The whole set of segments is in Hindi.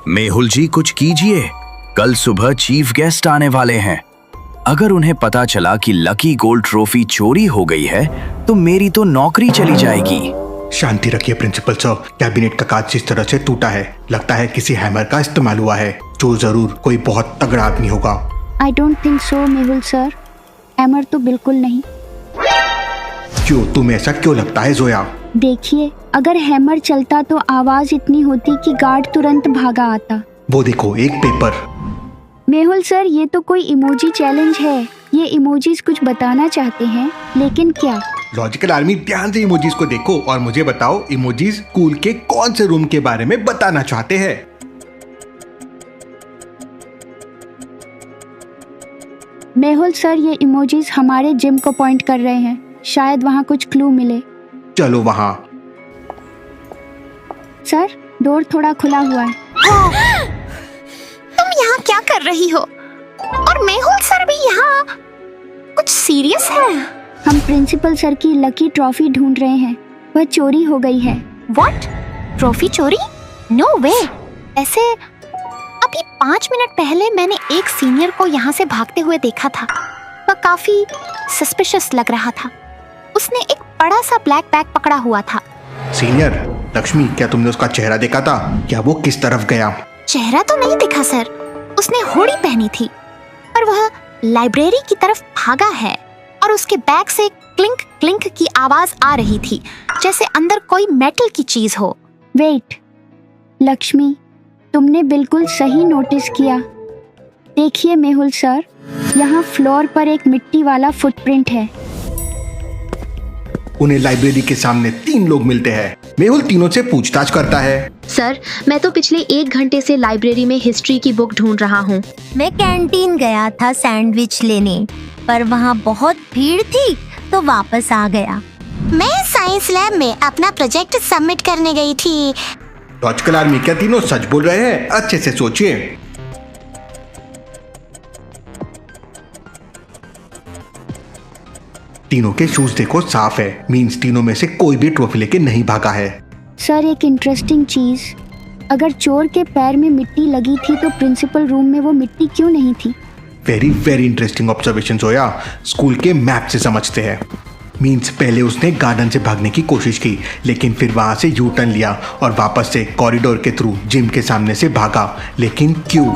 मेहुल जी कुछ कीजिए, कल सुबह चीफ गेस्ट आने वाले हैं। अगर उन्हें पता चला कि लकी गोल्ड ट्रॉफी चोरी हो गई है तो मेरी तो नौकरी चली जाएगी। शांति रखिए प्रिंसिपल सर, कैबिनेट का कांच जिस तरह से टूटा है लगता है किसी हैमर का इस्तेमाल हुआ है। चोर जरूर कोई बहुत तगड़ा आदमी होगा। I don't think so Mehul sir, hammer तो बिल्कुल नहीं। क्यों, तुम्हें ऐसा क्यों लगता है जोया? देखिए, अगर हैमर चलता तो आवाज इतनी होती कि गार्ड तुरंत भागा आता। वो देखो एक पेपर। मेहुल सर, ये तो कोई इमोजी चैलेंज है। ये इमोजीज कुछ बताना चाहते हैं, लेकिन क्या? लॉजिकल आर्मी, ध्यान से इमोजीज को देखो और मुझे बताओ इमोजीज स्कूल के कौन से रूम के बारे में बताना चाहते हैं। मेहुल सर, ये इमोजीज हमारे जिम को पॉइंट कर रहे हैं। शायद वहाँ कुछ क्लू मिले। चलो वहाँ। सर, डोर थोड़ा खुला हुआ है। तुम यहाँ क्या कर रही हो? और मेहुल सर भी यहाँ? कुछ सीरियस है? हम प्रिंसिपल सर की लकी ट्रॉफी ढूंढ रहे हैं। वह चोरी हो गई है। व्हाट? ट्रॉफी चोरी? नो वे। ऐसे अभी 5 मिनट पहले मैंने एक सीनियर को यहाँ से भागते हुए देखा था। वह काफी सस्पिशियस लग रहा था। उसने एक बड़ा सा ब्लैक बैग पकड़ा हुआ था। सीनियर लक्ष्मी, क्या तुमने उसका चेहरा देखा था? क्या वो किस तरफ गया? चेहरा तो नहीं दिखा सर, उसने हुडी पहनी थी और वह लाइब्रेरी की तरफ भागा है और उसके बैग से क्लिंक क्लिंक की आवाज आ रही थी, जैसे अंदर कोई मेटल की चीज हो। वेट लक्ष्मी, तुमने बिल्कुल सही नोटिस किया। देखिए मेहुल सर, यहाँ फ्लोर पर एक मिट्टी वाला फुटप्रिंट है। उन्हें लाइब्रेरी के सामने 3 लोग मिलते हैं। मेहुल तीनों से पूछताछ करता है। सर, मैं तो पिछले 1 घंटे से लाइब्रेरी में हिस्ट्री की बुक ढूंढ रहा हूँ। मैं कैंटीन गया था सैंडविच लेने, पर वहाँ बहुत भीड़ थी तो वापस आ गया। मैं साइंस लैब में अपना प्रोजेक्ट सबमिट करने गई थी। लॉजिकल आर्मी, क्या तीनों सच बोल रहे हैं? अच्छे से सोचिए। तीनों के शूज देखो, साफ है। मींस तीनों में से कोई भी ट्रॉफी लेके नहीं भागा है। सर, एक इंटरेस्टिंग चीज, अगर चोर के पैर में मिट्टी लगी थी तो प्रिंसिपल रूम में वो मिट्टी क्यों नहीं थी? Very very interesting observation Zoya. School के मैप से समझते हैं। मींस पहले उसने गार्डन से भागने की कोशिश की, लेकिन फिर वहां से यू टर्न लिया और वापस से कॉरिडोर के थ्रू जिम के सामने से भागा। लेकिन क्यों?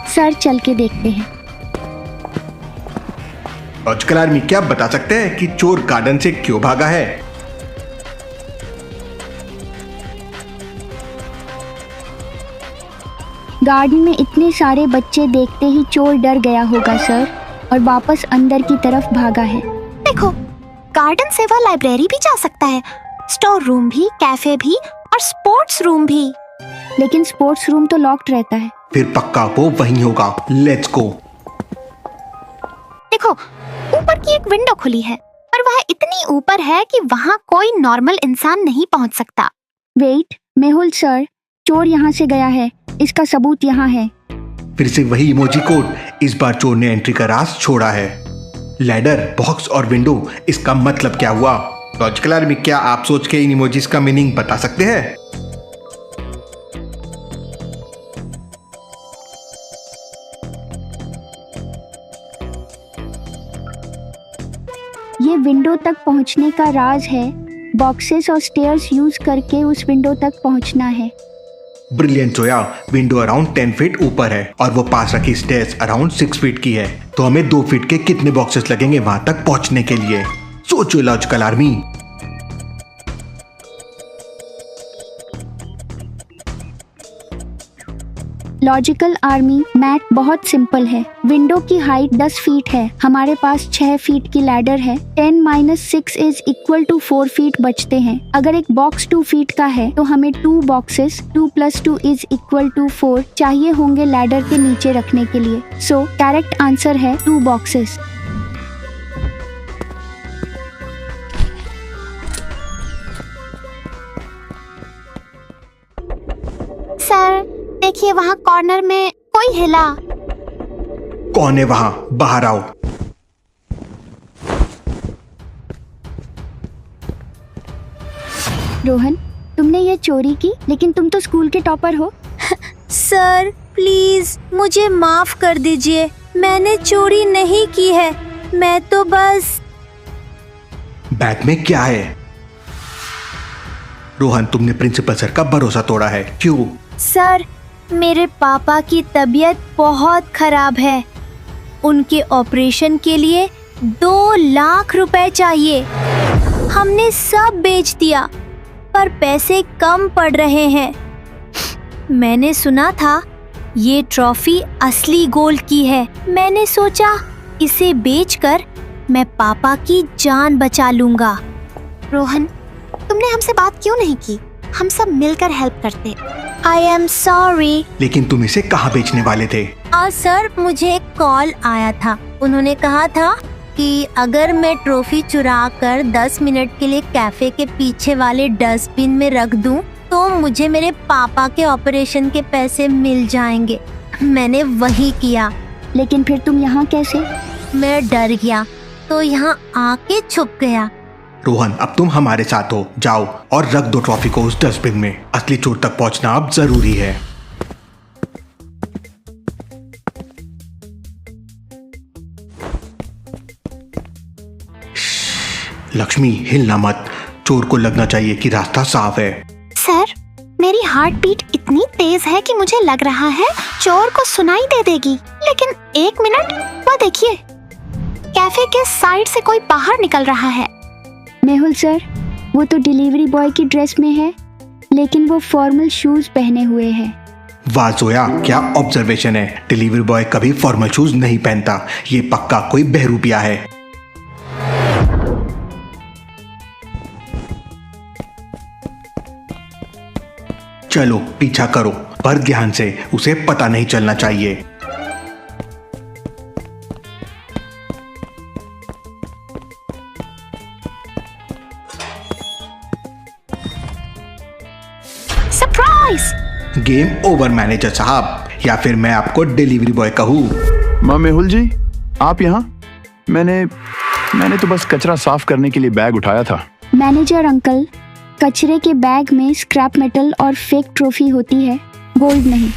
सर, चल के देखते हैं। लॉजिकल आर्मी, क्या आप बता सकते हैं कि चोर गार्डन से क्यों भागा है? गार्डन में इतने सारे बच्चे देखते ही चोर डर गया होगा सर, और वापस अंदर की तरफ भागा है। देखो, गार्डन से वह लाइब्रेरी भी जा सकता है, स्टोर रूम भी, कैफे भी और स्पोर्ट्स रूम भी। लेकिन स्पोर्ट्स रूम तो लॉक्ड रहता है। फिर पक्का वो वहीं होगा। Let's go. देखो, ऊपर की एक विंडो खुली है, पर वह इतनी ऊपर है कि वहाँ कोई नॉर्मल इंसान नहीं पहुँच सकता। वेट मेहुल सर, चोर यहाँ से गया है, इसका सबूत यहाँ है। फिर से वही इमोजी कोड। इस बार चोर ने एंट्री का राज छोड़ा है। लैडर, बॉक्स और विंडो, इसका मतलब क्या हुआ? लॉजिकल आर्मी, क्या आप सोच के इन इमोजीज का मीनिंग बता सकते हैं? ये विंडो तक पहुंचने का राज है। बॉक्सेस और स्टेयर्स यूज करके उस विंडो तक पहुंचना है। Brilliant Zoya. Window around 10 feet ऊपर है और वो पास रखी स्टेयर्स अराउंड 6 फीट की है। तो हमें 2 फीट के कितने बॉक्सेस लगेंगे वहां तक पहुंचने के लिए? सोचो logical army. Logical army, math बहुत सिंपल है। विंडो की हाइट 10 फीट है, हमारे पास 6 फीट की लैडर है। 10 - 6 इज इक्वल टू 4 फीट बचते हैं। अगर एक बॉक्स 2 फीट का है तो हमें 2 बॉक्सेस 2 + 2 इज इक्वल टू 4 चाहिए होंगे लैडर के नीचे रखने के लिए। सो करेक्ट आंसर है 2 बॉक्सेस। सर, देखिए वहाँ कॉर्नर में कोई हिला। कौन है वहां? बाहर आओ। रोहन, तुमने ये चोरी की, लेकिन तुम तो स्कूल के टॉपर हो। सर प्लीज मुझे माफ कर दीजिए, मैंने चोरी नहीं की है, मैं तो बस। बैग में क्या है? रोहन, तुमने प्रिंसिपल सर का भरोसा तोड़ा है, क्यों? सर मेरे पापा की तबीयत बहुत खराब है, उनके ऑपरेशन के लिए 2 लाख रुपए चाहिए। हमने सब बेच दिया पर पैसे कम पड़ रहे हैं। मैंने सुना था ये ट्रॉफी असली गोल्ड की है, मैंने सोचा इसे बेचकर मैं पापा की जान बचा लूंगा। रोहन, तुमने हमसे बात क्यों नहीं की? हम सब मिलकर हेल्प करते। I am sorry. लेकिन तुम इसे कहाँ बेचने वाले थे? सर मुझे एक कॉल आया था, उन्होंने कहा था कि अगर मैं ट्रॉफी चुरा कर 10 मिनट के लिए कैफे के पीछे वाले डस्टबिन में रख दूं, तो मुझे मेरे पापा के ऑपरेशन के पैसे मिल जाएंगे। मैंने वही किया। लेकिन फिर तुम यहाँ कैसे? मैं डर गया तो यहाँ आके छुप गया। रोहन, अब तुम हमारे साथ हो, जाओ और रख दो ट्रॉफी को उस डस्टबिन में। असली चोर तक पहुँचना अब जरूरी है। लक्ष्मी, हिलना मत, चोर को लगना चाहिए कि रास्ता साफ है। सर, मेरी हार्ट बीट इतनी तेज है कि मुझे लग रहा है चोर को सुनाई दे देगी। लेकिन 1 मिनट, वो देखिए, कैफे के साइड से कोई बाहर निकल रहा है। मेहुल सर, वो तो डिलीवरी बॉय की ड्रेस में है, लेकिन वो फॉर्मल शूज पहने हुए है। वाह जोया, क्या ऑब्जर्वेशन है। डिलीवरी बॉय कभी फॉर्मल शूज नहीं पहनता, ये पक्का कोई बहरूपिया है। चलो पीछा करो, पर ध्यान से, उसे पता नहीं चलना चाहिए। सरप्राइज! गेम ओवर मैनेजर साहब, या फिर मैं आपको डिलीवरी बॉय कहूँ? माँ मेहुल जी, आप यहाँ? मैंने तो बस कचरा साफ करने के लिए बैग उठाया था। मैनेजर अंकल, कचरे के बैग में स्क्रैप मेटल और फेक ट्रॉफी होती है, गोल्ड नहीं।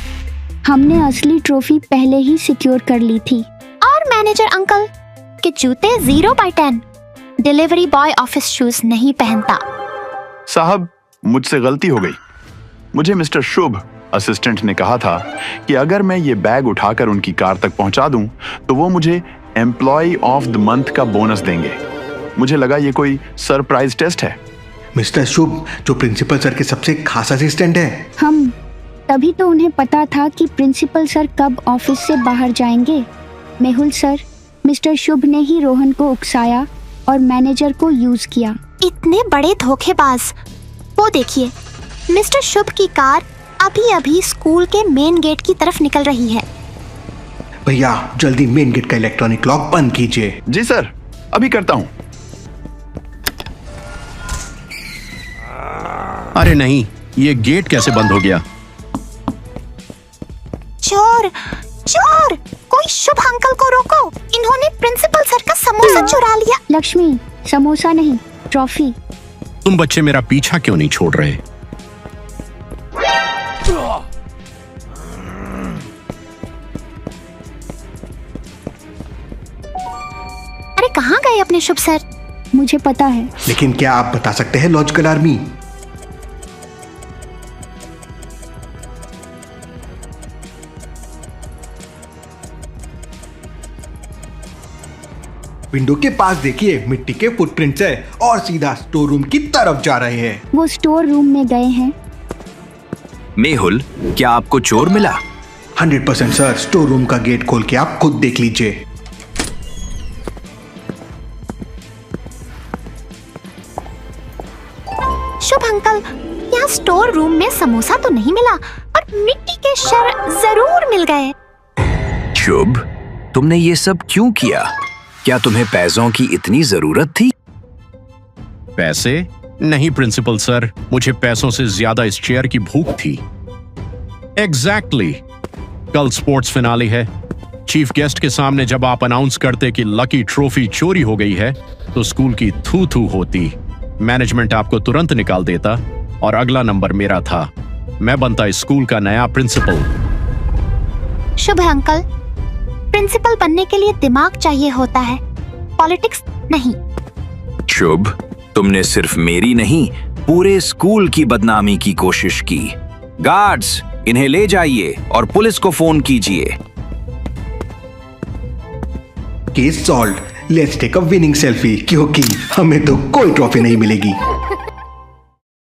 हमने असली ट्रॉफी पहले ही सिक्योर कर ली थी। और मैनेजर अंकल के जूते 0/10। डिलीवरी बॉय ऑफिस शूज नहीं पहनता। साहब, मुझसे गलती हो गई। मुझे मिस्टर शुभ असिस्टेंट ने कहा था कि अगर मैं ये बैग उठाकर उनकी कार तक पहुंचा दूं, तो वो मुझे एम्प्लॉय ऑफ द मंथ का बोनस देंगे। मुझे लगा ये कोई सरप्राइज टेस्ट है। मिस्टर शुभ, जो प्रिंसिपल सर के सबसे खास असिस्टेंट है। हम तभी तो उन्हें पता था कि प्रिंसिपल सर कब ऑफिस से बाहर जाएंगे। मेहुल सर, मिस्टर शुभ ने ही रोहन को उकसाया और मैनेजर को यूज किया। इतने बड़े धोखेबाज! वो देखिए, मिस्टर शुभ की कार अभी अभी स्कूल के मेन गेट की तरफ निकल रही है। भैया, जल्दी मेन गेट का इलेक्ट्रॉनिक लॉक बंद कीजिए। जी सर, अभी करता हूँ। अरे नहीं, ये गेट कैसे बंद हो गया? चोर! चोर! कोई शुभ अंकल को रोको, इन्होंने प्रिंसिपल सर का समोसा चुरा लिया। लक्ष्मी, समोसा नहीं, ट्रॉफी। तुम बच्चे मेरा पीछा क्यों नहीं छोड़ रहे? अरे कहाँ गए अपने शुभ सर? मुझे पता है। लेकिन क्या आप बता सकते हैं लॉजिकल आर्मी? विंडो के पास देखिए, मिट्टी के फुटप्रिंट्स है और सीधा स्टोर रूम की तरफ जा रहे हैं। वो स्टोर रूम में गए हैं। मेहुल, क्या आपको चोर मिला? 100% सर, स्टोर रूम का गेट खोल के आप खुद देख लीजिए। शुभ अंकल, यहाँ स्टोर रूम में समोसा तो नहीं मिला, पर मिट्टी के शर जरूर मिल गए। शुभ, तुमने ये सब क्यों किया? क्या तुम्हें पैसों की इतनी जरूरत थी? पैसे नहीं प्रिंसिपल सर, मुझे पैसों से ज्यादा इस चेयर की भूख थी। एग्जैक्टली। कल स्पोर्ट्स फिनाले है। चीफ गेस्ट के सामने जब आप अनाउंस करते कि लकी ट्रॉफी चोरी हो गई है, तो स्कूल की थू थू होती। मैनेजमेंट आपको तुरंत निकाल देता और अगला नंबर मेरा था। मैं बनता इस स्कूल का नया प्रिंसिपल। शुभ है अंकल, प्रिंसिपल बनने के लिए दिमाग चाहिए होता है, पॉलिटिक्स नहीं। शुभ, तुमने सिर्फ मेरी नहीं पूरे स्कूल की बदनामी की कोशिश की। गार्ड्स, इन्हें ले जाइए और पुलिस को फोन कीजिए। Case solve. Let's take a winning selfie, क्योंकि हमें तो कोई ट्रॉफी नहीं मिलेगी।